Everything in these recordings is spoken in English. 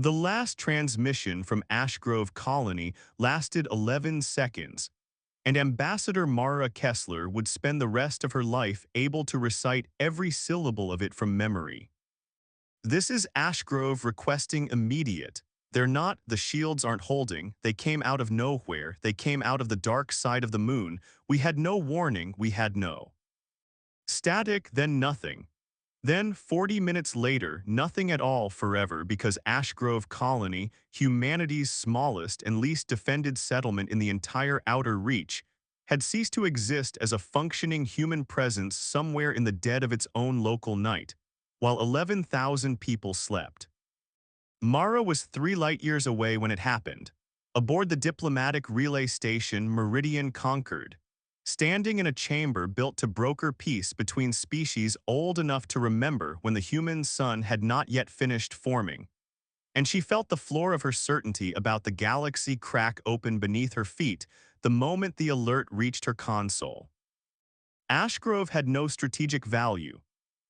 The last transmission from Ashgrove Colony lasted 11 seconds, and Ambassador Mara Kessler would spend the rest of her life able to recite every syllable of it from memory. This is Ashgrove requesting immediate. They're not, the shields aren't holding, they came out of nowhere, they came out of the dark side of the moon, we had no warning, we had no. Static, then nothing. Then, 40 minutes later, nothing at all forever because Ashgrove Colony, humanity's smallest and least defended settlement in the entire outer reach, had ceased to exist as a functioning human presence somewhere in the dead of its own local night, while 11,000 people slept. Mara was 3 light-years away when it happened, aboard the diplomatic relay station Threnody Concord, standing in a chamber built to broker peace between species old enough to remember when the human sun had not yet finished forming. And she felt the floor of her certainty about the galaxy crack open beneath her feet the moment the alert reached her console. Ashgrove had no strategic value.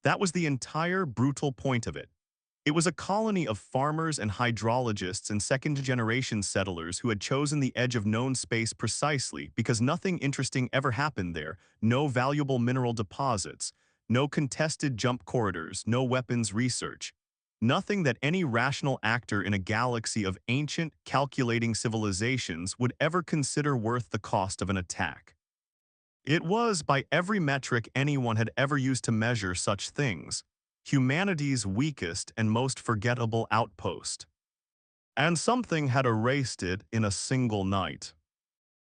That was the entire brutal point of it. It was a colony of farmers and hydrologists and second-generation settlers who had chosen the edge of known space precisely because nothing interesting ever happened there, no valuable mineral deposits, no contested jump corridors, no weapons research. Nothing that any rational actor in a galaxy of ancient, calculating civilizations would ever consider worth the cost of an attack. It was, by every metric anyone had ever used to measure such things, humanity's weakest and most forgettable outpost. And something had erased it in a single night.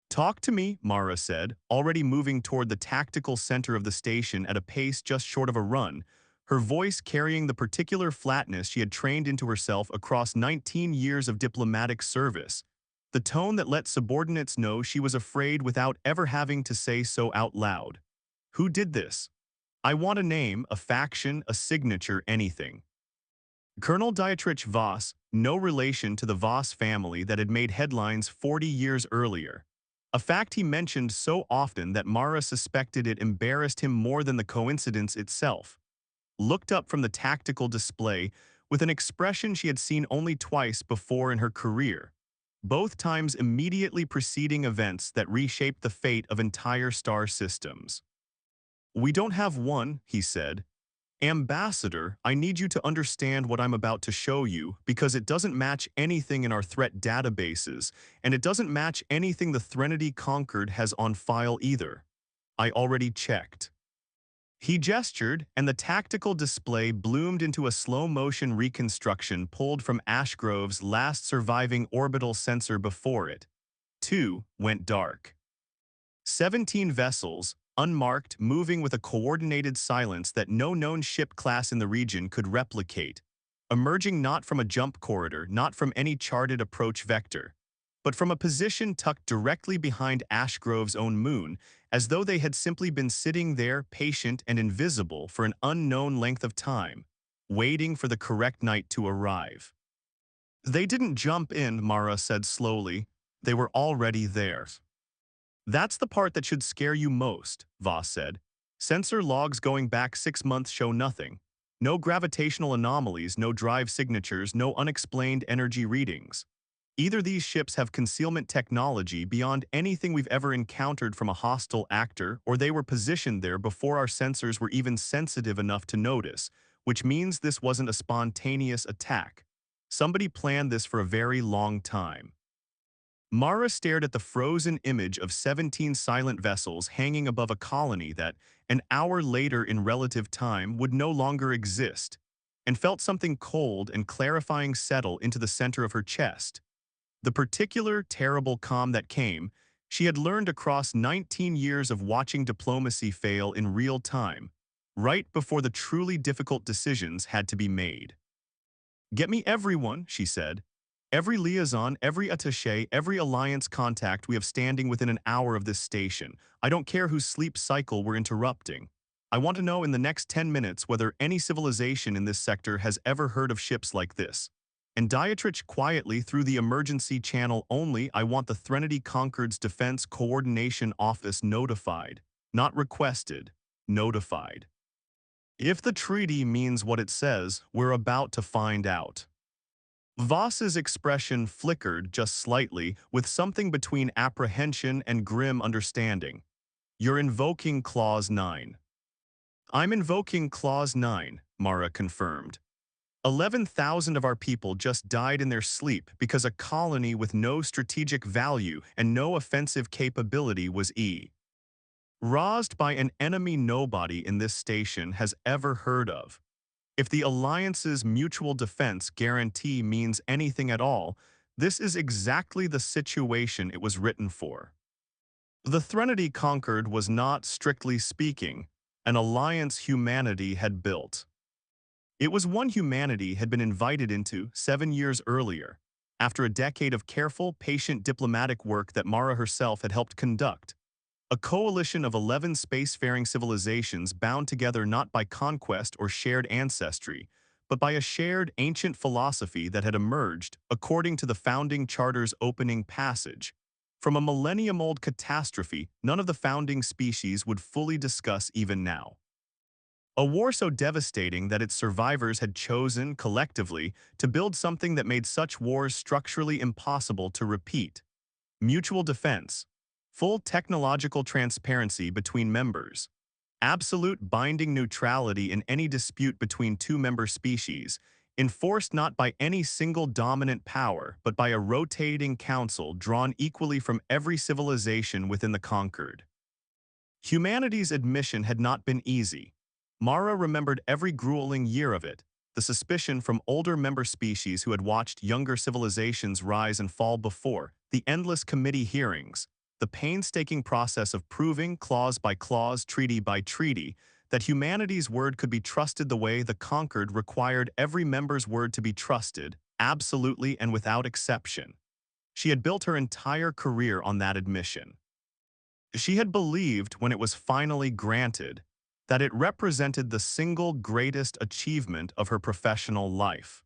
"Talk to me," Mara said, already moving toward the tactical center of the station at a pace just short of a run, her voice carrying the particular flatness she had trained into herself across 19 years of diplomatic service, the tone that let subordinates know she was afraid without ever having to say so out loud. "Who did this? I want a name, a faction, a signature, anything." Colonel Dietrich Voss, no relation to the Voss family that had made headlines 40 years earlier. A fact he mentioned so often that Mara suspected it embarrassed him more than the coincidence itself. Looked up from the tactical display with an expression she had seen only twice before in her career, both times immediately preceding events that reshaped the fate of entire star systems. "We don't have one," he said. "Ambassador, I need you to understand what I'm about to show you because it doesn't match anything in our threat databases, and it doesn't match anything the Threnody Concord has on file either. I already checked." He gestured, and the tactical display bloomed into a slow-motion reconstruction pulled from Ashgrove's last surviving orbital sensor before it. 2 went dark. 17 vessels, unmarked, moving with a coordinated silence that no known ship class in the region could replicate, emerging not from a jump corridor, not from any charted approach vector, but from a position tucked directly behind Ashgrove's own moon, as though they had simply been sitting there, patient and invisible, for an unknown length of time, waiting for the correct night to arrive. "They didn't jump in," Mara said slowly. "They were already there." "That's the part that should scare you most," Voss said. "Sensor logs going back 6 months show nothing. No gravitational anomalies, no drive signatures, no unexplained energy readings. Either these ships have concealment technology beyond anything we've ever encountered from a hostile actor, or they were positioned there before our sensors were even sensitive enough to notice, which means this wasn't a spontaneous attack. Somebody planned this for a very long time." Mara stared at the frozen image of 17 silent vessels hanging above a colony that, an hour later in relative time, would no longer exist, and felt something cold and clarifying settle into the center of her chest. The particular terrible calm that came, she had learned across 19 years of watching diplomacy fail in real time, right before the truly difficult decisions had to be made. "Get me everyone," she said. "Every liaison, every attaché, every alliance contact we have standing within an hour of this station. I don't care whose sleep cycle we're interrupting. I want to know in the next 10 minutes whether any civilization in this sector has ever heard of ships like this." And Dietrich quietly through the emergency channel only, "I want the Threnody Concord's Defense Coordination Office notified. Not requested, notified. If the treaty means what it says, we're about to find out." Voss's expression flickered just slightly with something between apprehension and grim understanding. You're invoking Clause 9. I'm invoking Clause 9, Mara confirmed. 11,000 of our people just died in their sleep because a colony with no strategic value and no offensive capability was roused by an enemy nobody in this station has ever heard of. If the Alliance's mutual defense guarantee means anything at all, this is exactly the situation it was written for. The Threnody Concord was not, strictly speaking, an alliance humanity had built. It was one humanity had been invited into 7 years earlier, after a decade of careful, patient diplomatic work that Mara herself had helped conduct. A coalition of 11 spacefaring civilizations bound together not by conquest or shared ancestry, but by a shared ancient philosophy that had emerged, according to the founding charter's opening passage. From a millennium-old catastrophe none of the founding species would fully discuss even now. A war so devastating that its survivors had chosen, collectively, to build something that made such wars structurally impossible to repeat. Mutual defense, full technological transparency between members, absolute binding neutrality in any dispute between two member species, enforced not by any single dominant power but by a rotating council drawn equally from every civilization within the conquered. Humanity's admission had not been easy. Mara remembered every grueling year of it, the suspicion from older member species who had watched younger civilizations rise and fall before, the endless committee hearings, the painstaking process of proving, clause by clause, treaty by treaty, that humanity's word could be trusted the way the conquered required every member's word to be trusted, absolutely and without exception. She had built her entire career on that admission. She had believed, when it was finally granted, that it represented the single greatest achievement of her professional life.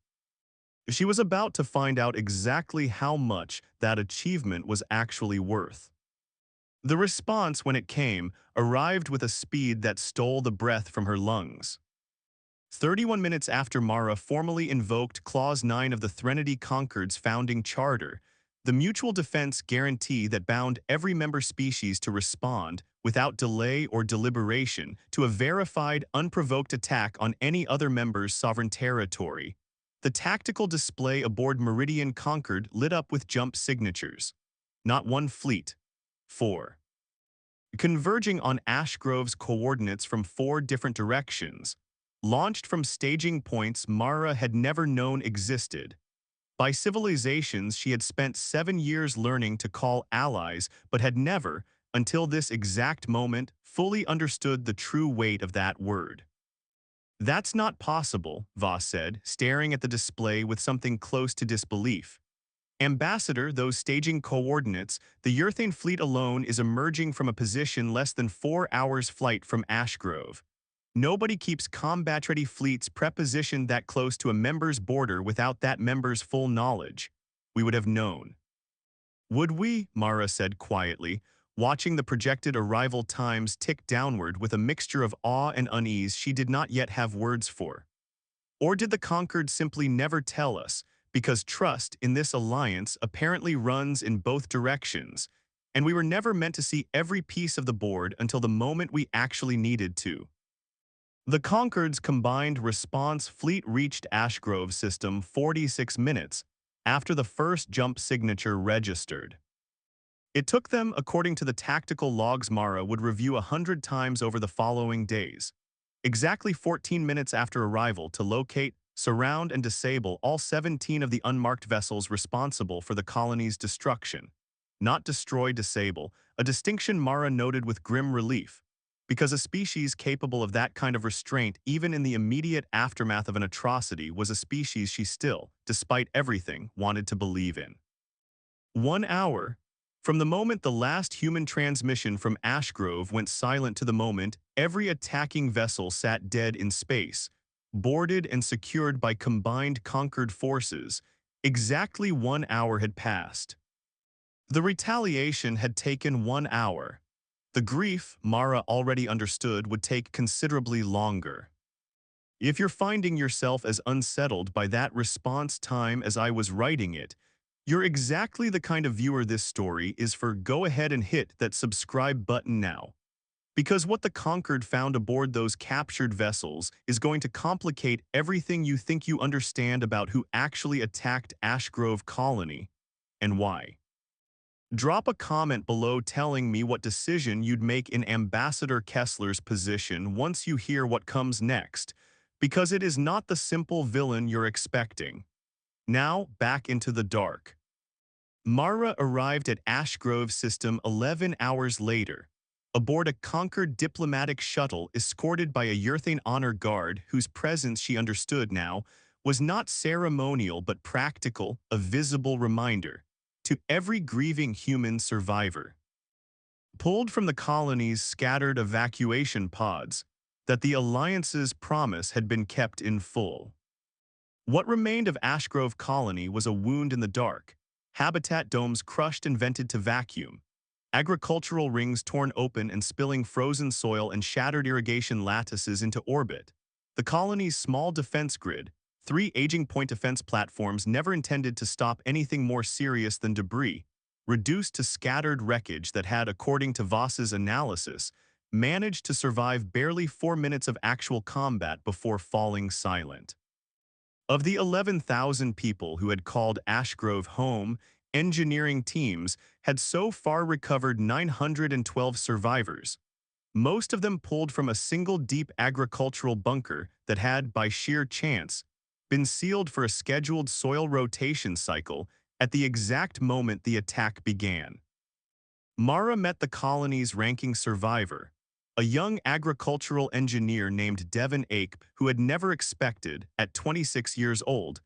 She was about to find out exactly how much that achievement was actually worth. The response, when it came, arrived with a speed that stole the breath from her lungs. 31 minutes after Mara formally invoked Clause 9 of the Threnody Concord's founding charter, the mutual defense guarantee that bound every member species to respond, without delay or deliberation, to a verified, unprovoked attack on any other member's sovereign territory. The tactical display aboard Meridian Concord lit up with jump signatures. Not one fleet. 4. Converging on Ashgrove's coordinates from 4 different directions, launched from staging points Mara had never known existed. By civilizations she had spent 7 years learning to call allies, but had never, until this exact moment, fully understood the true weight of that word. That's not possible, Voss said, staring at the display with something close to disbelief. Ambassador, those staging coordinates, the Urthane fleet alone is emerging from a position less than 4 hours' flight from Ashgrove. Nobody keeps combat-ready fleets prepositioned that close to a member's border without that member's full knowledge. We would have known. Would we? Mara said quietly, watching the projected arrival times tick downward with a mixture of awe and unease she did not yet have words for. Or did the conquered simply never tell us, because trust in this alliance apparently runs in both directions, and we were never meant to see every piece of the board until the moment we actually needed to? The Concord's combined response fleet reached Ashgrove system 46 minutes after the first jump signature registered. It took them, according to the tactical logs Mara would review 100 times over the following days, exactly 14 minutes after arrival to locate, surround, and disable all 17 of the unmarked vessels responsible for the colony's destruction. Not destroy, disable, a distinction Mara noted with grim relief, because a species capable of that kind of restraint even in the immediate aftermath of an atrocity was a species she still, despite everything, wanted to believe in. 1 hour. From the moment the last human transmission from Ashgrove went silent to the moment every attacking vessel sat dead in space, boarded and secured by combined conquered forces, exactly 1 hour had passed. The retaliation had taken 1 hour. The grief, Mara already understood, would take considerably longer. If you're finding yourself as unsettled by that response time as I was writing it, you're exactly the kind of viewer this story is for. Go ahead and hit that subscribe button now. Because what the Concord found aboard those captured vessels is going to complicate everything you think you understand about who actually attacked Ashgrove Colony and why. Drop a comment below telling me what decision you'd make in Ambassador Kessler's position once you hear what comes next, because it is not the simple villain you're expecting. Now, back into the dark. Mara arrived at Ashgrove System 11 hours later, aboard a Concord diplomatic shuttle escorted by a Yurthane honor guard whose presence she understood now was not ceremonial but practical, a visible reminder to every grieving human survivor. Pulled from the colony's scattered evacuation pods, that the Alliance's promise had been kept in full. What remained of Ashgrove Colony was a wound in the dark, habitat domes crushed and vented to vacuum, agricultural rings torn open and spilling frozen soil and shattered irrigation lattices into orbit. The colony's small defense grid, 3 aging point defense platforms never intended to stop anything more serious than debris, reduced to scattered wreckage that had, according to Voss's analysis, managed to survive barely 4 minutes of actual combat before falling silent. Of the 11,000 people who had called Ashgrove home, engineering teams had so far recovered 912 survivors, most of them pulled from a single deep agricultural bunker that had, by sheer chance, been sealed for a scheduled soil rotation cycle at the exact moment the attack began. Mara met the colony's ranking survivor, a young agricultural engineer named Devon Ake who had never expected, at 26 years old,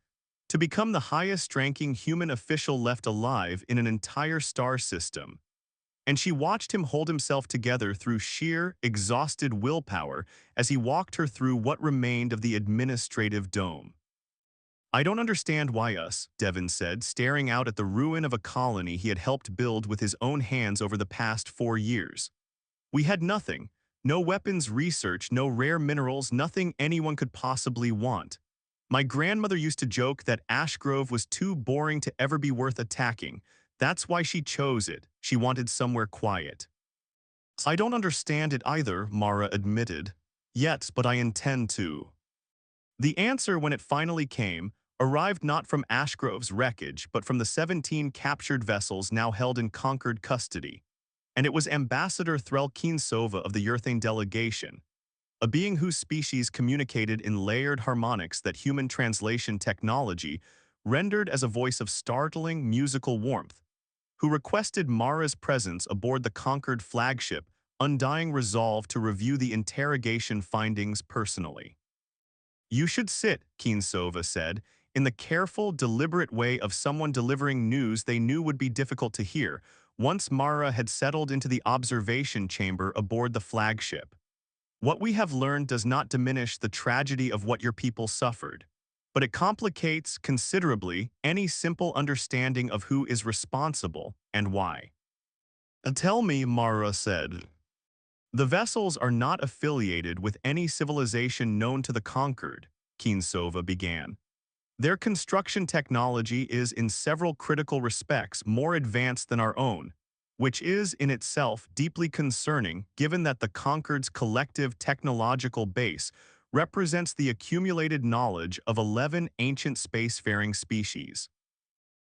to become the highest-ranking human official left alive in an entire star system. And she watched him hold himself together through sheer, exhausted willpower as he walked her through what remained of the administrative dome. "I don't understand why us," Devon said, staring out at the ruin of a colony he had helped build with his own hands over the past 4 years. "We had nothing. No weapons research, no rare minerals, nothing anyone could possibly want. My grandmother used to joke that Ashgrove was too boring to ever be worth attacking. That's why she chose it. She wanted somewhere quiet." "I don't understand it either," Mara admitted. "Yet, but I intend to." The answer, when it finally came, arrived not from Ashgrove's wreckage, but from the 17 captured vessels now held in Concord custody. And it was Ambassador Threlkeen Sova of the Yurthane delegation, a being whose species communicated in layered harmonics that human translation technology rendered as a voice of startling musical warmth, who requested Mara's presence aboard the Concord flagship, undying resolve to review the interrogation findings personally. "You should sit," Keensova said, in the careful, deliberate way of someone delivering news they knew would be difficult to hear, once Mara had settled into the observation chamber aboard the flagship. "What we have learned does not diminish the tragedy of what your people suffered, but it complicates considerably any simple understanding of who is responsible and why." "Tell me," Mara said. "The vessels are not affiliated with any civilization known to the Concord," Keensova began. "Their construction technology is in several critical respects more advanced than our own, which is in itself deeply concerning given that the Concord's collective technological base represents the accumulated knowledge of 11 ancient spacefaring species.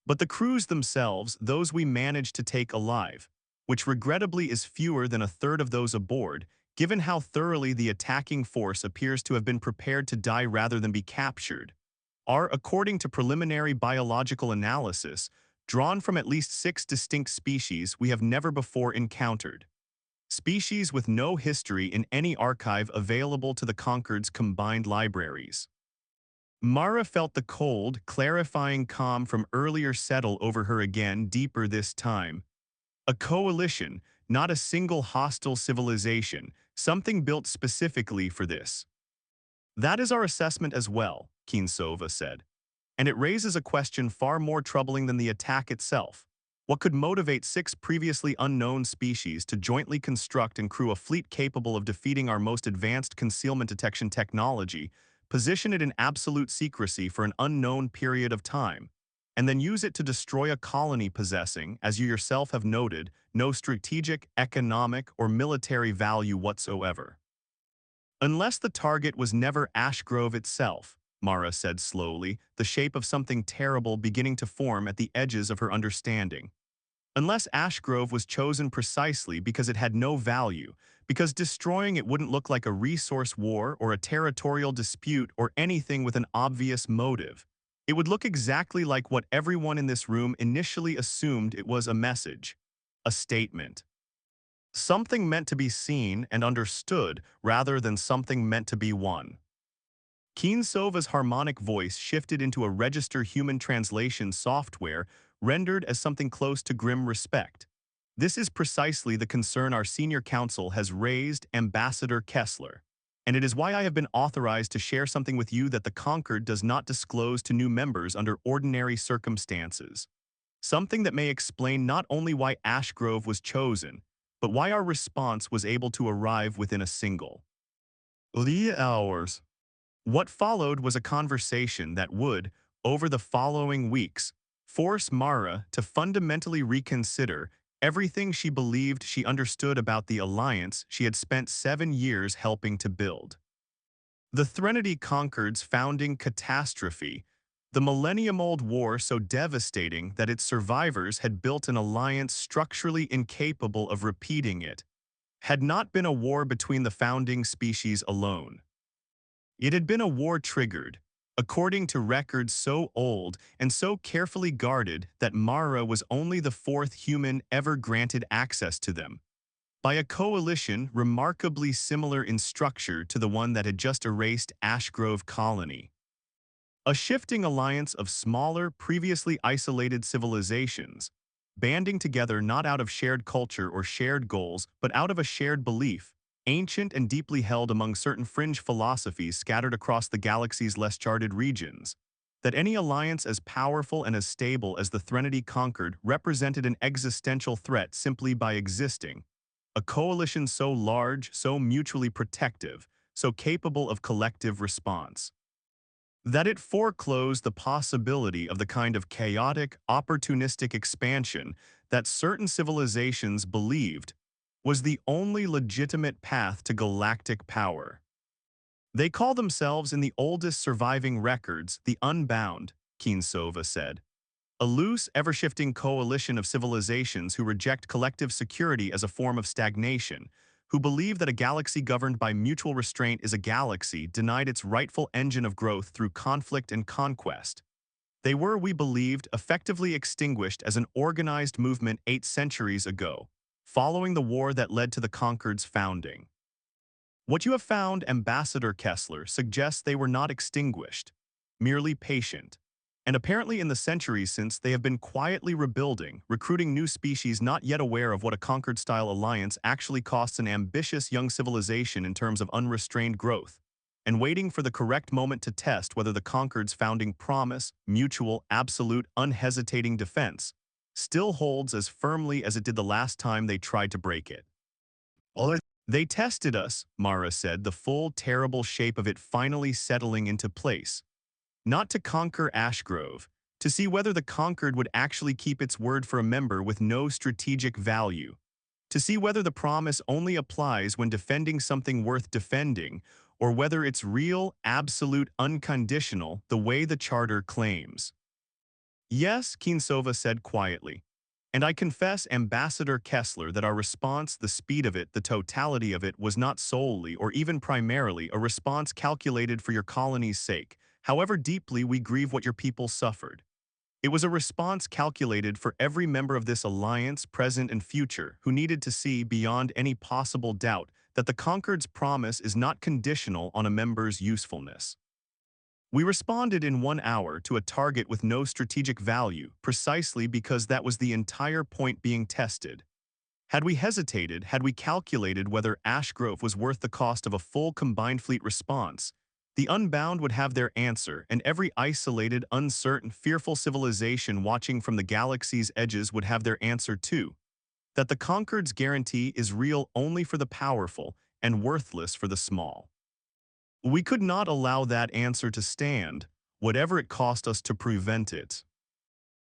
But the crews themselves, those we managed to take alive, which regrettably is fewer than a third of those aboard, given how thoroughly the attacking force appears to have been prepared to die rather than be captured, are, according to preliminary biological analysis, drawn from at least 6 distinct species we have never before encountered. Species with no history in any archive available to the Concord's combined libraries." Mara felt the cold, clarifying calm from earlier settle over her again, deeper this time. A coalition, not a single hostile civilization, something built specifically for this. "That is our assessment as well," Keensova said. "And it raises a question far more troubling than the attack itself. What could motivate 6 previously unknown species to jointly construct and crew a fleet capable of defeating our most advanced concealment detection technology, position it in absolute secrecy for an unknown period of time, and then use it to destroy a colony possessing, as you yourself have noted, no strategic, economic, or military value whatsoever. Unless the target was never Ashgrove itself, Mara said slowly, the shape of something terrible beginning to form at the edges of her understanding. Unless Ashgrove was chosen precisely because it had no value, because destroying it wouldn't look like a resource war or a territorial dispute or anything with an obvious motive. It would look exactly like what everyone in this room initially assumed it was: a message, a statement. Something meant to be seen and understood rather than something meant to be won. Keensova's harmonic voice shifted into a register human translation software rendered as something close to grim respect. This is precisely the concern our senior counsel has raised, Ambassador Kessler. And it is why I have been authorized to share something with you that the Concord does not disclose to new members under ordinary circumstances. Something that may explain not only why Ashgrove was chosen, but why our response was able to arrive within a single hours. What followed was a conversation that would, over the following weeks, force Mara to fundamentally reconsider everything she believed she understood about the alliance she had spent 7 years helping to build. The Threnody Concord's founding catastrophe, the millennium-old war so devastating that its survivors had built an alliance structurally incapable of repeating it, had not been a war between the founding species alone. It had been a war triggered, according to records so old and so carefully guarded that Mara was only the 4th human ever granted access to them, by a coalition remarkably similar in structure to the one that had just erased Ashgrove Colony. A shifting alliance of smaller, previously isolated civilizations, banding together not out of shared culture or shared goals, but out of a shared belief, ancient and deeply held among certain fringe philosophies scattered across the galaxy's less charted regions, that any alliance as powerful and as stable as the Threnody Concord represented an existential threat simply by existing, a coalition so large, so mutually protective, so capable of collective response, that it foreclosed the possibility of the kind of chaotic, opportunistic expansion that certain civilizations believed was the only legitimate path to galactic power. They call themselves in the oldest surviving records the Unbound, Keensova said, a loose, ever-shifting coalition of civilizations who reject collective security as a form of stagnation, who believe that a galaxy governed by mutual restraint is a galaxy denied its rightful engine of growth through conflict and conquest. They were, we believed, effectively extinguished as an organized movement 8 centuries ago, following the war that led to the Concord's founding. What you have found, Ambassador Kessler, suggests they were not extinguished, merely patient. And apparently in the centuries since, they have been quietly rebuilding, recruiting new species not yet aware of what a Concord-style alliance actually costs an ambitious young civilization in terms of unrestrained growth, and waiting for the correct moment to test whether the Concord's founding promise, mutual, absolute, unhesitating defense, still holds as firmly as it did the last time they tried to break it. They tested us, Mara said, the full, terrible shape of it finally settling into place. Not to conquer Ashgrove, to see whether the Concord would actually keep its word for a member with no strategic value, to see whether the promise only applies when defending something worth defending, or whether it's real, absolute, unconditional, the way the Charter claims. Yes, Keensova said quietly. And I confess, Ambassador Kessler, that our response, the speed of it, the totality of it, was not solely or even primarily a response calculated for your colony's sake, however deeply we grieve what your people suffered. It was a response calculated for every member of this alliance, present and future, who needed to see beyond any possible doubt that the Concord's promise is not conditional on a member's usefulness. We responded in 1 hour to a target with no strategic value, precisely because that was the entire point being tested. Had we hesitated, had we calculated whether Ashgrove was worth the cost of a full combined fleet response, the Unbound would have their answer, and every isolated, uncertain, fearful civilization watching from the galaxy's edges would have their answer too. That the Concord's guarantee is real only for the powerful and worthless for the small. We could not allow that answer to stand, whatever it cost us to prevent it.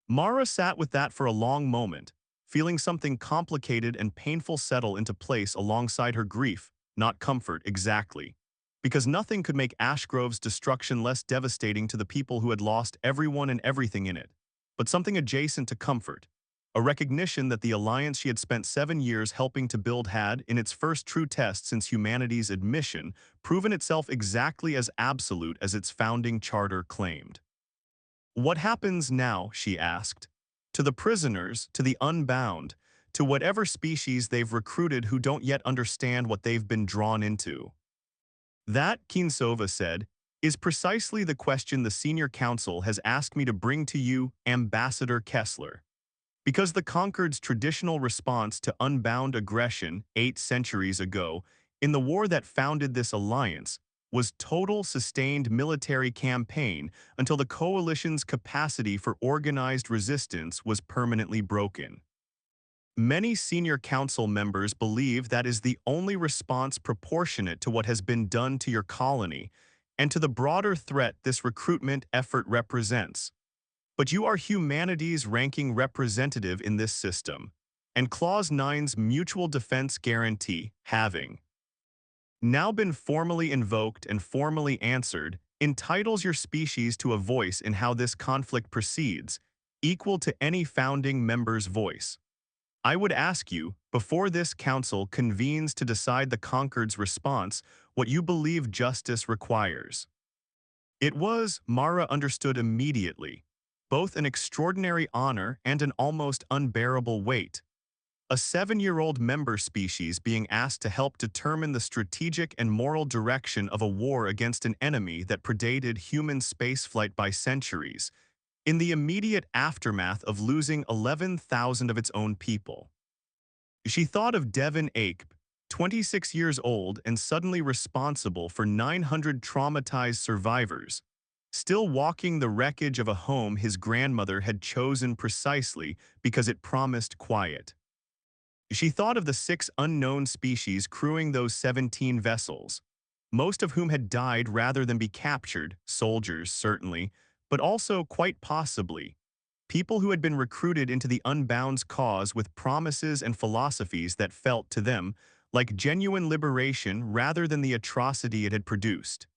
Mara sat with that for a long moment, feeling something complicated and painful settle into place alongside her grief, not comfort exactly. Because nothing could make Ashgrove's destruction less devastating to the people who had lost everyone and everything in it, but something adjacent to comfort. A recognition that the alliance she had spent 7 years helping to build had, in its first true test since humanity's admission, proven itself exactly as absolute as its founding charter claimed. What happens now, she asked, to the prisoners, to the unbound, to whatever species they've recruited who don't yet understand what they've been drawn into? That, Kinsova said, is precisely the question the Senior Council has asked me to bring to you, Ambassador Kessler. Because the Concord's traditional response to unbound aggression 8 centuries ago, in the war that founded this alliance, was total sustained military campaign until the coalition's capacity for organized resistance was permanently broken. Many senior council members believe that is the only response proportionate to what has been done to your colony and to the broader threat this recruitment effort represents. But you are humanity's ranking representative in this system, and Clause 9's mutual defense guarantee, having now been formally invoked and formally answered, entitles your species to a voice in how this conflict proceeds, equal to any founding member's voice. I would ask you, before this council convenes to decide the Concord's response, what you believe justice requires. It was, Mara understood immediately, both an extraordinary honor and an almost unbearable weight. A 7-year-old member species being asked to help determine the strategic and moral direction of a war against an enemy that predated human spaceflight by centuries, in the immediate aftermath of losing 11,000 of its own people. She thought of Devon Ape, 26 years old and suddenly responsible for 900 traumatized survivors, still walking the wreckage of a home his grandmother had chosen precisely because it promised quiet. She thought of the 6 unknown species crewing those 17 vessels, most of whom had died rather than be captured, soldiers certainly, but also, quite possibly, people who had been recruited into the Unbound's cause with promises and philosophies that felt to them like genuine liberation rather than the atrocity it had produced.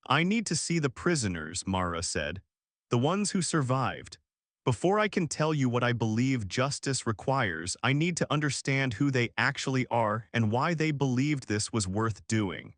I need to see the prisoners, Mara said, the ones who survived. Before I can tell you what I believe justice requires, I need to understand who they actually are and why they believed this was worth doing.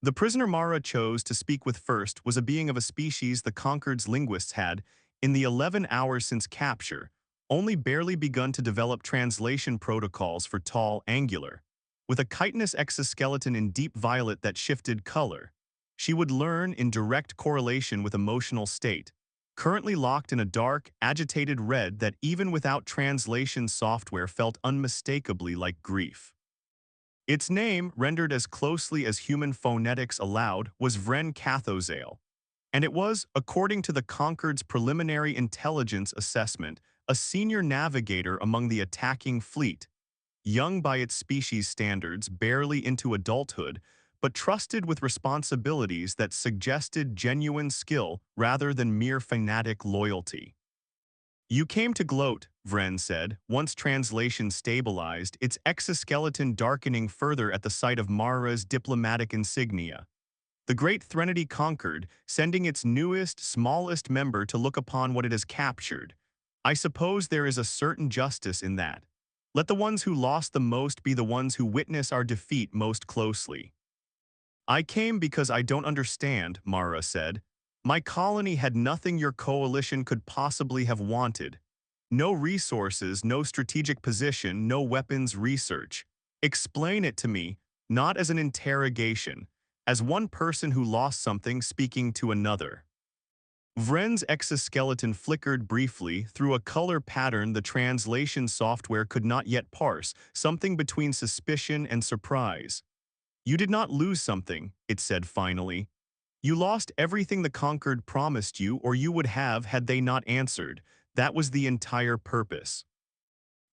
The prisoner Mara chose to speak with first was a being of a species the Concord's linguists had, in the 11 hours since capture, only barely begun to develop translation protocols for tall, angular. With a chitinous exoskeleton in deep violet that shifted color, she would learn in direct correlation with emotional state, currently locked in a dark, agitated red that even without translation software felt unmistakably like grief. Its name, rendered as closely as human phonetics allowed, was Vren Cathozale, and it was, according to the Concord's preliminary intelligence assessment, a senior navigator among the attacking fleet, young by its species standards, barely into adulthood, but trusted with responsibilities that suggested genuine skill rather than mere fanatic loyalty. You came to gloat, Vren said, once translation stabilized, its exoskeleton darkening further at the sight of Mara's diplomatic insignia. The great Threnody Concord, sending its newest, smallest member to look upon what it has captured. I suppose there is a certain justice in that. Let the ones who lost the most be the ones who witness our defeat most closely. I came because I don't understand, Mara said. My colony had nothing your coalition could possibly have wanted. No resources, no strategic position, no weapons research. Explain it to me, not as an interrogation, as one person who lost something speaking to another. Vren's exoskeleton flickered briefly through a color pattern the translation software could not yet parse, something between suspicion and surprise. You did not lose something, it said finally. You lost everything the Concord promised you, or you would have had they not answered. That was the entire purpose.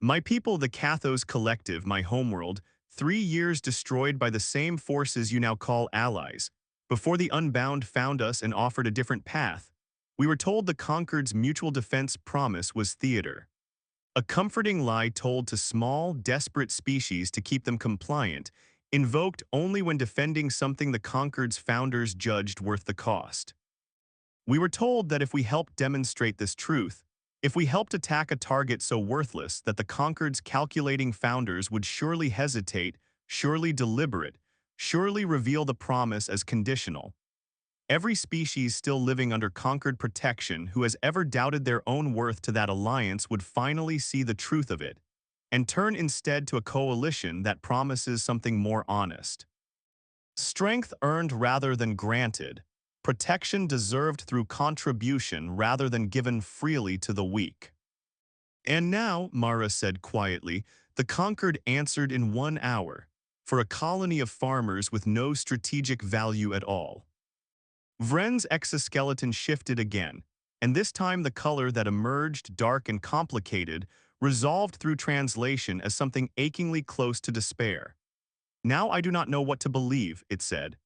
My people, the Cathos Collective, my homeworld, 3 years destroyed by the same forces you now call allies. Before the Unbound found us and offered a different path, we were told the Concord's mutual defense promise was theater. A comforting lie told to small, desperate species to keep them compliant, invoked only when defending something the Concord's founders judged worth the cost. We were told that if we helped demonstrate this truth, if we helped attack a target so worthless that the Concord's calculating founders would surely hesitate, surely deliberate, surely reveal the promise as conditional. Every species still living under Concord protection who has ever doubted their own worth to that alliance would finally see the truth of it, and turn instead to a coalition that promises something more honest. Strength earned rather than granted, protection deserved through contribution rather than given freely to the weak. And now, Mara said quietly, the Concord answered in 1 hour, for a colony of farmers with no strategic value at all. Vren's exoskeleton shifted again, and this time the color that emerged, dark and complicated, resolved through translation as something achingly close to despair. Now I do not know what to believe, it said.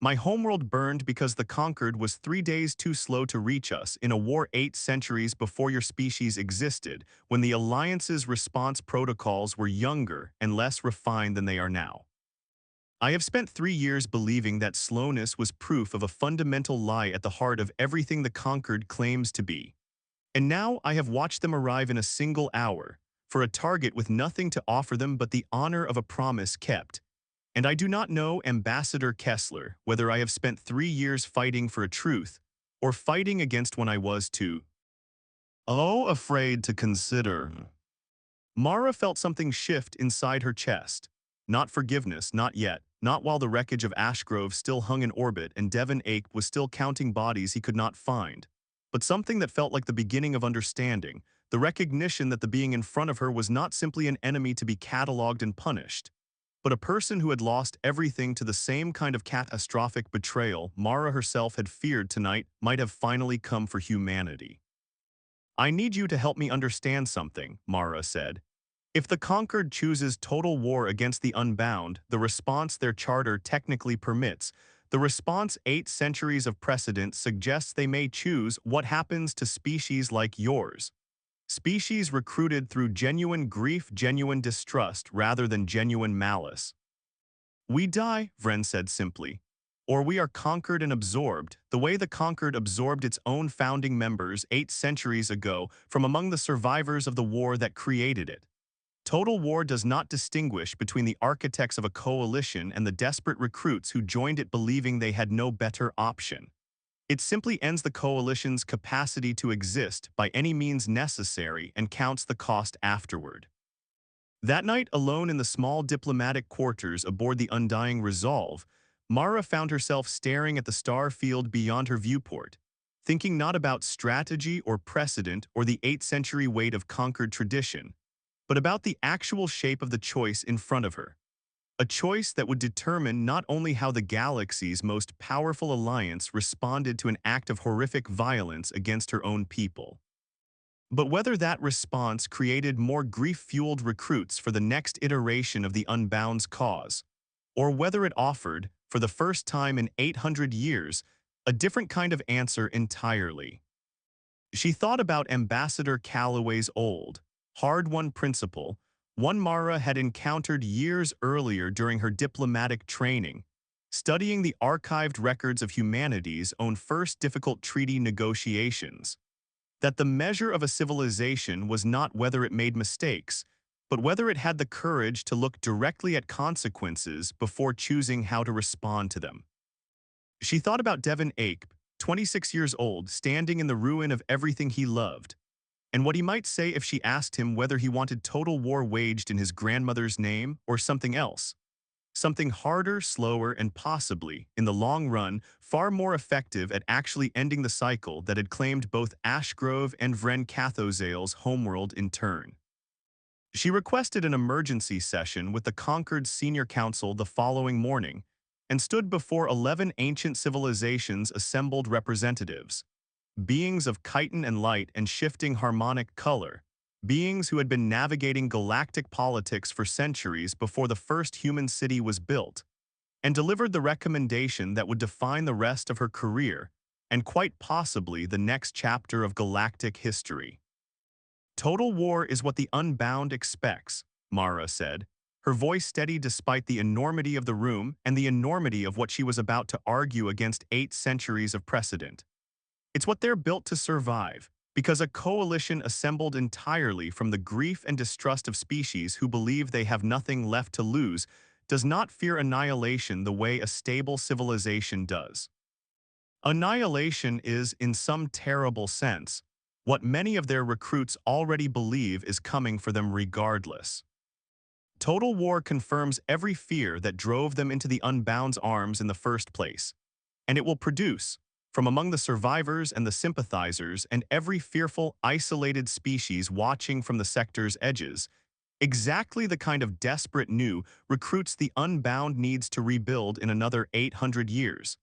My homeworld burned because the Concord was 3 days too slow to reach us in a war 8 centuries before your species existed, when the Alliance's response protocols were younger and less refined than they are now. I have spent 3 years believing that slowness was proof of a fundamental lie at the heart of everything the Concord claims to be. And now I have watched them arrive in a single hour, for a target with nothing to offer them but the honor of a promise kept. And I do not know, Ambassador Kessler, whether I have spent 3 years fighting for a truth, or fighting against one I was too afraid to consider. Mara felt something shift inside her chest. Not forgiveness, not yet, not while the wreckage of Ashgrove still hung in orbit and Devon Ake was still counting bodies he could not find, but something that felt like the beginning of understanding, the recognition that the being in front of her was not simply an enemy to be catalogued and punished, but a person who had lost everything to the same kind of catastrophic betrayal Mara herself had feared tonight might have finally come for humanity. I need you to help me understand something, Mara said. If the Concord chooses total war against the Unbound, the response their charter technically permits, the response 8 centuries of precedent suggests they may choose what happens to species like yours. Species recruited through genuine grief, genuine distrust, rather than genuine malice. We die, Vren said simply. Or we are conquered and absorbed, the way the Concord absorbed its own founding members 8 centuries ago from among the survivors of the war that created it. Total war does not distinguish between the architects of a coalition and the desperate recruits who joined it believing they had no better option. It simply ends the coalition's capacity to exist by any means necessary and counts the cost afterward. That night, alone in the small diplomatic quarters aboard the Undying Resolve, Mara found herself staring at the star field beyond her viewport, thinking not about strategy or precedent or the 8th century weight of conquered tradition, but about the actual shape of the choice in front of her. A choice that would determine not only how the galaxy's most powerful alliance responded to an act of horrific violence against her own people, but whether that response created more grief-fueled recruits for the next iteration of the Unbound's cause, or whether it offered, for the first time in 800 years, a different kind of answer entirely. She thought about Ambassador Calloway's old, hard-won principle, one Mara had encountered years earlier during her diplomatic training, studying the archived records of humanity's own first difficult treaty negotiations, that the measure of a civilization was not whether it made mistakes, but whether it had the courage to look directly at consequences before choosing how to respond to them. She thought about Devon Ake, 26 years old, standing in the ruin of everything he loved, and what he might say if she asked him whether he wanted total war waged in his grandmother's name or something else. Something harder, slower, and possibly, in the long run, far more effective at actually ending the cycle that had claimed both Ashgrove and Vren Cathozale's homeworld in turn. She requested an emergency session with the Concord Senior Council the following morning and stood before 11 ancient civilizations' assembled representatives. Beings of chitin and light and shifting harmonic color, beings who had been navigating galactic politics for centuries before the first human city was built, and delivered the recommendation that would define the rest of her career and quite possibly the next chapter of galactic history. Total war is what the Unbound expects, Mara said, her voice steady despite the enormity of the room and the enormity of what she was about to argue against 8 centuries of precedent. It's what they're built to survive, because a coalition assembled entirely from the grief and distrust of species who believe they have nothing left to lose does not fear annihilation the way a stable civilization does. Annihilation is, in some terrible sense, what many of their recruits already believe is coming for them regardless. Total war confirms every fear that drove them into the Unbound's arms in the first place, and it will produce, from among the survivors and the sympathizers and every fearful, isolated species watching from the sector's edges, exactly the kind of desperate new recruits the Unbound needs to rebuild in another 800 years,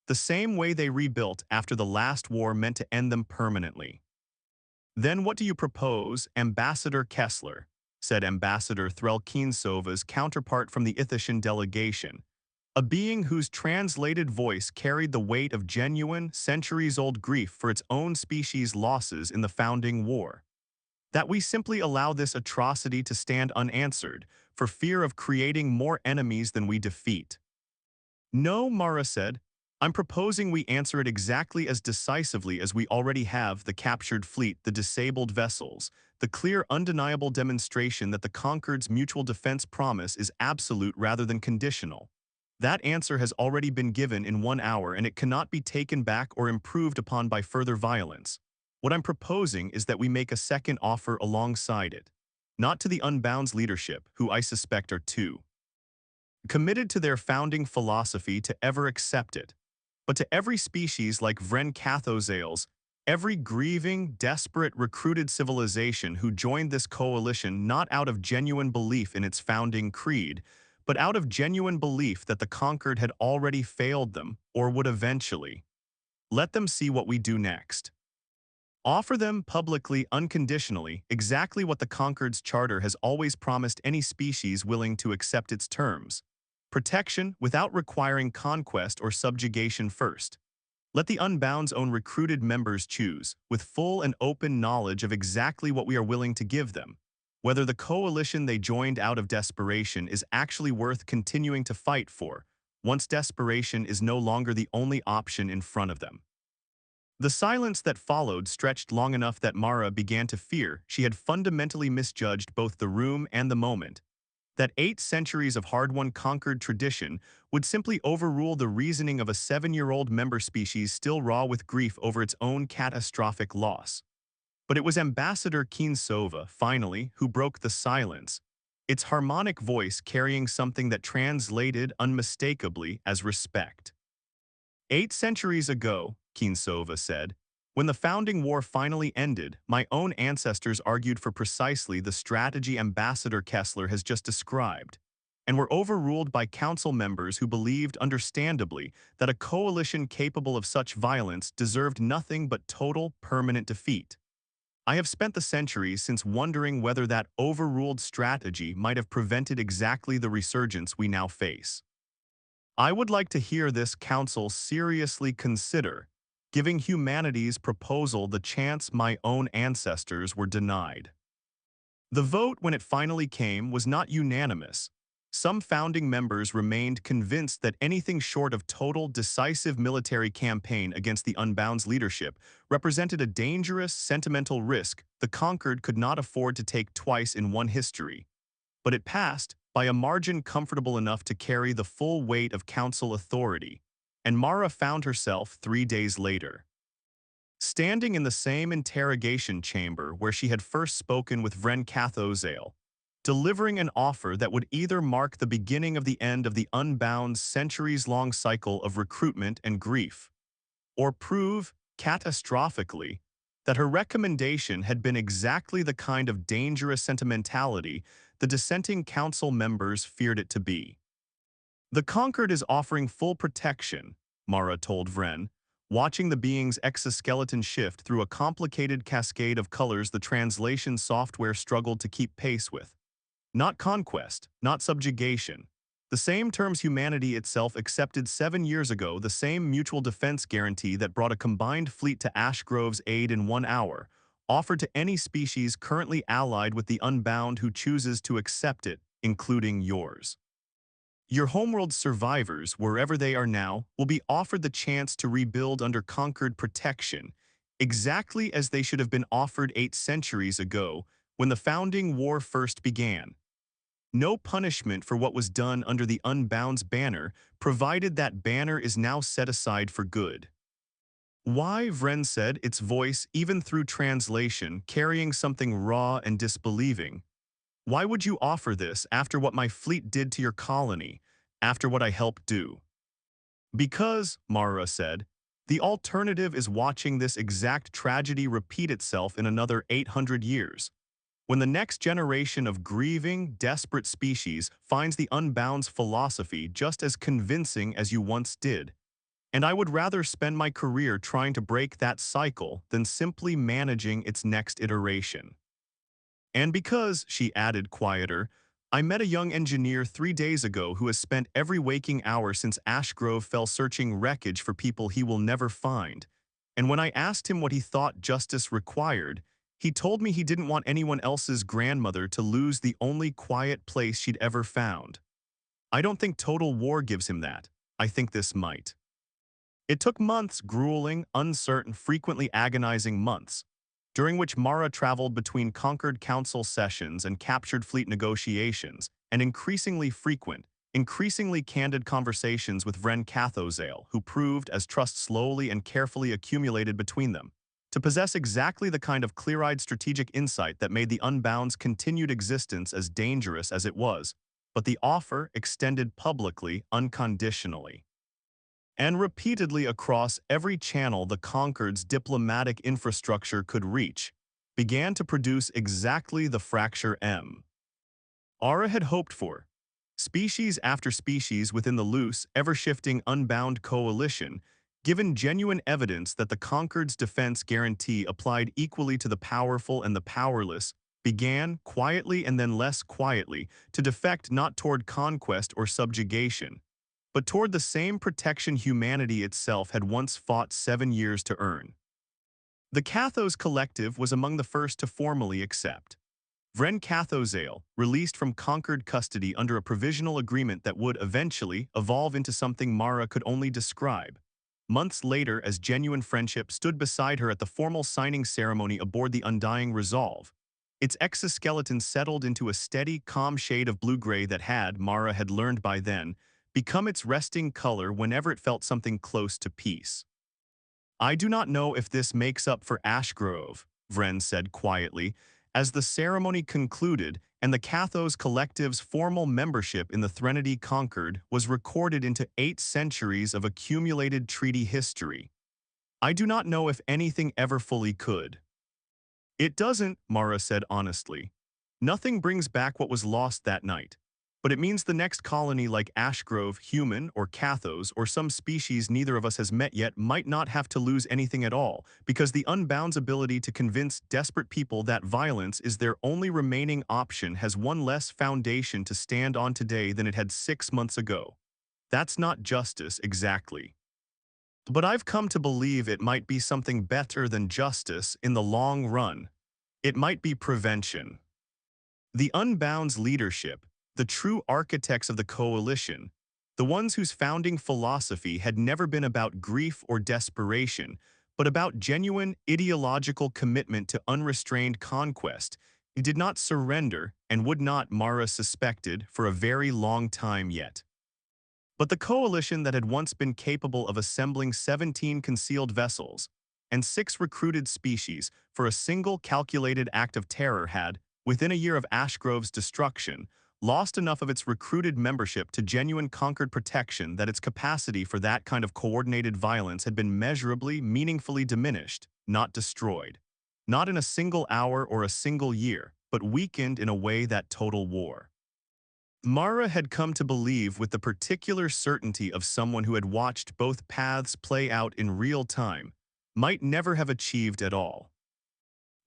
the same way they rebuilt after the last war meant to end them permanently. "Then what do you propose, Ambassador Kessler?" said Ambassador Threlkinsova's counterpart from the Ithician delegation, a being whose translated voice carried the weight of genuine, centuries-old grief for its own species' losses in the founding war. "That we simply allow this atrocity to stand unanswered, for fear of creating more enemies than we defeat." "No," Mara said. "I'm proposing we answer it exactly as decisively as we already have the captured fleet, the disabled vessels, the clear, undeniable demonstration that the Concord's mutual defense promise is absolute rather than conditional. That answer has already been given in 1 hour, and it cannot be taken back or improved upon by further violence. What I'm proposing is that we make a second offer alongside it. Not to the Unbound's leadership, who I suspect are too committed to their founding philosophy to ever accept it, but to every species like Vrencathozales, every grieving, desperate, recruited civilization who joined this coalition not out of genuine belief in its founding creed, but out of genuine belief that the Conquered had already failed them or would eventually. Let them see what we do next. Offer them publicly, unconditionally, exactly what the Conquered's charter has always promised any species willing to accept its terms. Protection without requiring conquest or subjugation first. Let the Unbound's own recruited members choose, with full and open knowledge of exactly what we are willing to give them, whether the coalition they joined out of desperation is actually worth continuing to fight for, once desperation is no longer the only option in front of them." The silence that followed stretched long enough that Mara began to fear she had fundamentally misjudged both the room and the moment, that 8 centuries of hard-won conquered tradition would simply overrule the reasoning of a 7-year-old member species still raw with grief over its own catastrophic loss. But it was Ambassador Kinsova, finally, who broke the silence, its harmonic voice carrying something that translated unmistakably as respect. "8 centuries ago," Kinsova said, "when the founding war finally ended, my own ancestors argued for precisely the strategy Ambassador Kessler has just described, and were overruled by council members who believed, understandably, that a coalition capable of such violence deserved nothing but total, permanent defeat. I have spent the centuries since wondering whether that overruled strategy might have prevented exactly the resurgence we now face. I would like to hear this council seriously consider giving humanity's proposal the chance my own ancestors were denied." The vote, when it finally came, was not unanimous. Some founding members remained convinced that anything short of total, decisive military campaign against the Unbound's leadership represented a dangerous, sentimental risk the Conquered could not afford to take twice in one history. But it passed, by a margin comfortable enough to carry the full weight of council authority, and Mara found herself 3 days later, standing in the same interrogation chamber where she had first spoken with Vrencathozale, delivering an offer that would either mark the beginning of the end of the Unbound's centuries-long cycle of recruitment and grief, or prove, catastrophically, that her recommendation had been exactly the kind of dangerous sentimentality the dissenting council members feared it to be. "The Conquered is offering full protection," Mara told Vren, watching the being's exoskeleton shift through a complicated cascade of colors the translation software struggled to keep pace with. "Not conquest, not subjugation. The same terms humanity itself accepted 7 years ago, the same mutual defense guarantee that brought a combined fleet to Ashgrove's aid in 1 hour, offered to any species currently allied with the Unbound who chooses to accept it, including yours. Your homeworld survivors, wherever they are now, will be offered the chance to rebuild under Concord protection, exactly as they should have been offered 8 centuries ago when the founding war first began. No punishment for what was done under the Unbound's banner, provided that banner is now set aside for good. Why, Vren said, its voice, even through translation, carrying something raw and disbelieving. Why would you offer this after what my fleet did to your colony, after what I helped do? Because, Mara said, the alternative is watching this exact tragedy repeat itself in another 800 years. When the next generation of grieving, desperate species finds the Unbound's philosophy just as convincing as you once did. And I would rather spend my career trying to break that cycle than simply managing its next iteration. And because, she added quieter, I met a young engineer 3 days ago who has spent every waking hour since Ashgrove fell searching wreckage for people he will never find. And when I asked him what he thought justice required, he told me he didn't want anyone else's grandmother to lose the only quiet place she'd ever found. I don't think total war gives him that. I think this might. It took months, grueling, uncertain, frequently agonizing months, during which Mara traveled between Concord Council sessions and captured fleet negotiations, and increasingly frequent, increasingly candid conversations with Vren Cathozale, who proved, as trust slowly and carefully accumulated between them, to possess exactly the kind of clear-eyed strategic insight that made the Unbound's continued existence as dangerous as it was, but the offer extended publicly, unconditionally. And repeatedly across every channel the Concord's diplomatic infrastructure could reach, began to produce exactly the fracture Mara had hoped for. Species after species within the loose, ever-shifting Unbound coalition, given genuine evidence that the Concord's defense guarantee applied equally to the powerful and the powerless, began, quietly and then less quietly, to defect not toward conquest or subjugation, but toward the same protection humanity itself had once fought 7 years to earn. The Cathos Collective was among the first to formally accept. Vren Cathozale, released from Concord custody under a provisional agreement that would eventually evolve into something Mara could only describe. Months later, as genuine friendship stood beside her at the formal signing ceremony aboard the Undying Resolve, its exoskeleton settled into a steady, calm shade of blue-gray that had, Mara had learned by then, become its resting color whenever it felt something close to peace. I do not know if this makes up for Ashgrove, Vren said quietly, as the ceremony concluded and the Cathos Collective's formal membership in the Threnody Concord was recorded into 8 centuries of accumulated treaty history. I do not know if anything ever fully could. It doesn't, Mara said honestly. Nothing brings back what was lost that night. But it means the next colony like Ashgrove, human or Cathos or some species neither of us has met yet might not have to lose anything at all, because the Unbound's ability to convince desperate people that violence is their only remaining option has one less foundation to stand on today than it had 6 months ago. That's not justice, exactly. But I've come to believe it might be something better than justice in the long run. It might be prevention. The Unbound's leadership, the true architects of the coalition, the ones whose founding philosophy had never been about grief or desperation, but about genuine ideological commitment to unrestrained conquest, did not surrender and would not, Mara suspected, for a very long time yet. But the coalition that had once been capable of assembling 17 concealed vessels and 6 recruited species for a single calculated act of terror had, within a year of Ashgrove's destruction, lost enough of its recruited membership to genuine Concord protection that its capacity for that kind of coordinated violence had been measurably, meaningfully diminished, not destroyed. Not in a single hour or a single year, but weakened in a way that total war. Mara had come to believe with the particular certainty of someone who had watched both paths play out in real time, might never have achieved at all.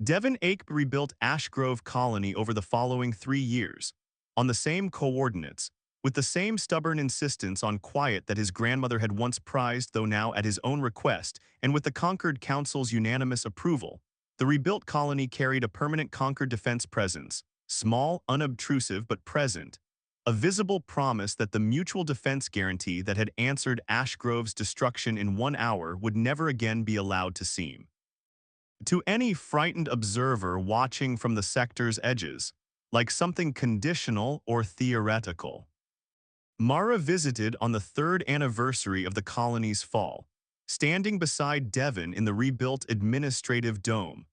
Devon Ake rebuilt Ashgrove Colony over the following 3 years, on the same coordinates, With the same stubborn insistence on quiet that his grandmother had once prized, though now at his own request, and with the Concord Council's unanimous approval, the rebuilt colony carried a permanent Concord defense presence, small, unobtrusive, but present, a visible promise that the mutual defense guarantee that had answered Ashgrove's destruction in 1 hour would never again be allowed to seem. To any frightened observer watching from the sector's edges, like something conditional or theoretical. Mara visited on the 3rd anniversary of the colony's fall, standing beside Devon in the rebuilt administrative dome,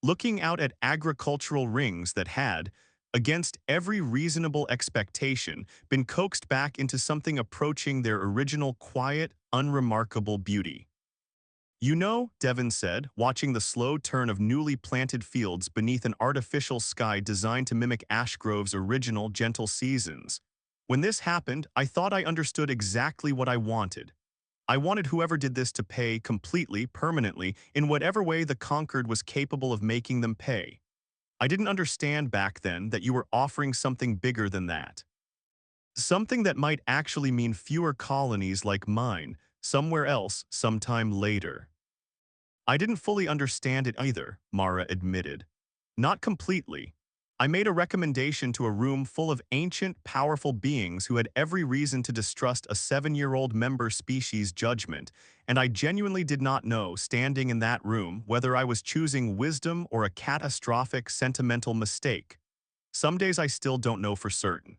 looking out at agricultural rings that had, against every reasonable expectation, been coaxed back into something approaching their original quiet, unremarkable beauty. "You know," Devon said, watching the slow turn of newly planted fields beneath an artificial sky designed to mimic Ashgrove's original gentle seasons. "When this happened, I thought I understood exactly what I wanted. I wanted whoever did this to pay completely, permanently, in whatever way the Concord was capable of making them pay. I didn't understand back then that you were offering something bigger than that. Something that might actually mean fewer colonies like mine, somewhere else, sometime later." "I didn't fully understand it either," Mara admitted. "Not completely. I made a recommendation to a room full of ancient, powerful beings who had every reason to distrust a 7-year-old member species' judgment, and I genuinely did not know, standing in that room, whether I was choosing wisdom or a catastrophic, sentimental mistake. Some days I still don't know for certain.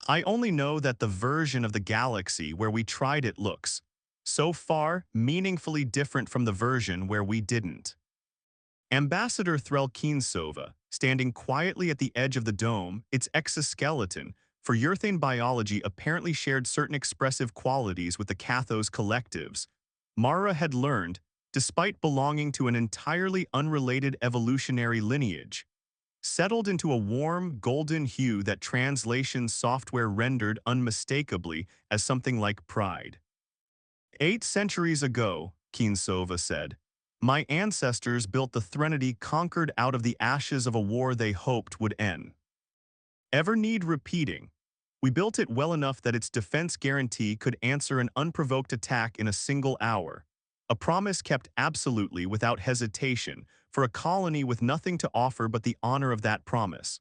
I only know that the version of the galaxy where we tried it looks, so far, meaningfully different from the version where we didn't." Ambassador Threlkinsova, standing quietly at the edge of the dome, its exoskeleton, for Urthane biology apparently shared certain expressive qualities with the Cathos collectives, Mara had learned, despite belonging to an entirely unrelated evolutionary lineage, settled into a warm, golden hue that translation software rendered unmistakably as something like pride. "8 centuries ago," Kinsova said, "my ancestors built the Threnody Concord out of the ashes of a war they hoped would end. Ever need repeating? We built it well enough that its defense guarantee could answer an unprovoked attack in a single hour, a promise kept absolutely without hesitation for a colony with nothing to offer but the honor of that promise.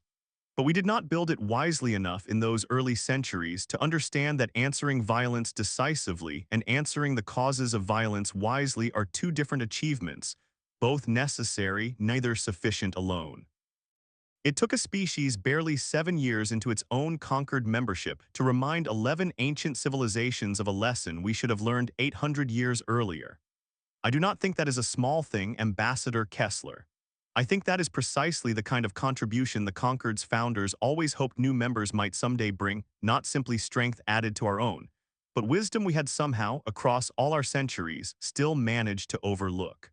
But we did not build it wisely enough in those early centuries to understand that answering violence decisively and answering the causes of violence wisely are two different achievements, both necessary, neither sufficient alone. It took a species barely 7 years into its own conquered membership to remind 11 ancient civilizations of a lesson we should have learned 800 years earlier. I do not think that is a small thing, Ambassador Kessler. I think that is precisely the kind of contribution the Concord's founders always hoped new members might someday bring, not simply strength added to our own, but wisdom we had somehow, across all our centuries, still managed to overlook."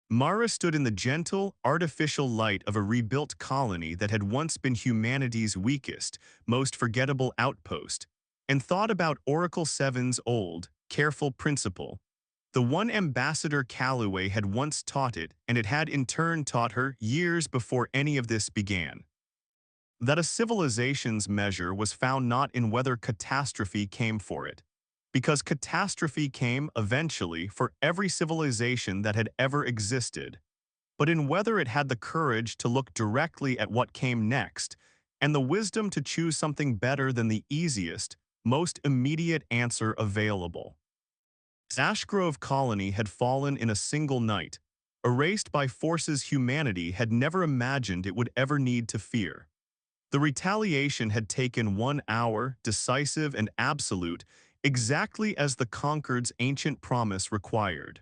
Mara stood in the gentle, artificial light of a rebuilt colony that had once been humanity's weakest, most forgettable outpost, and thought about Oracle 7's old, careful principle. The one Ambassador Calloway had once taught it, and it had in turn taught her years before any of this began. That a civilization's measure was found not in whether catastrophe came for it, because catastrophe came eventually for every civilization that had ever existed, but in whether it had the courage to look directly at what came next, and the wisdom to choose something better than the easiest, most immediate answer available. Ashgrove Colony had fallen in a single night, erased by forces humanity had never imagined it would ever need to fear. The retaliation had taken 1 hour, decisive and absolute, exactly as the Concord's ancient promise required.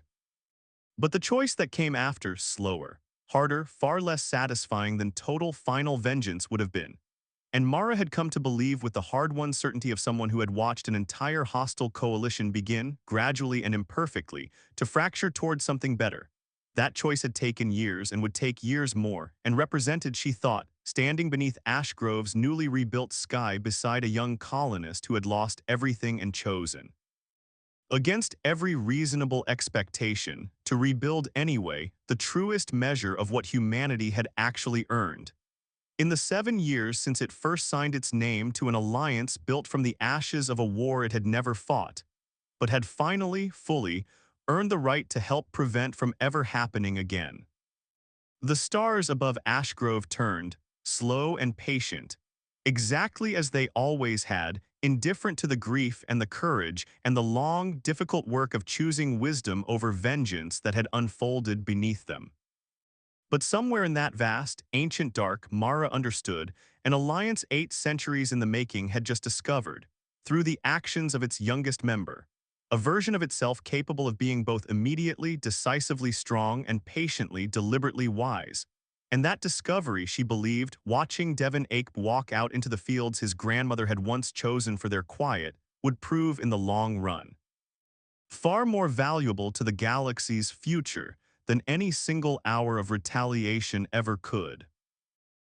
But the choice that came after, slower, harder, far less satisfying than total final vengeance would have been. And Mara had come to believe with the hard-won certainty of someone who had watched an entire hostile coalition begin, gradually and imperfectly, to fracture towards something better. That choice had taken years and would take years more, and represented, she thought, standing beneath Ashgrove's newly rebuilt sky beside a young colonist who had lost everything and chosen, against every reasonable expectation, to rebuild anyway, the truest measure of what humanity had actually earned. In the 7 years since it first signed its name to an alliance built from the ashes of a war it had never fought, but had finally, fully, earned the right to help prevent from ever happening again. The stars above Ashgrove turned, slow and patient, exactly as they always had, indifferent to the grief and the courage and the long, difficult work of choosing wisdom over vengeance that had unfolded beneath them. But somewhere in that vast, ancient dark, Mara understood, an alliance 8 centuries in the making had just discovered, through the actions of its youngest member, a version of itself capable of being both immediately, decisively strong and patiently, deliberately wise. And that discovery, she believed, watching Devon Ape walk out into the fields his grandmother had once chosen for their quiet, would prove in the long run far more valuable to the galaxy's future than any single hour of retaliation ever could.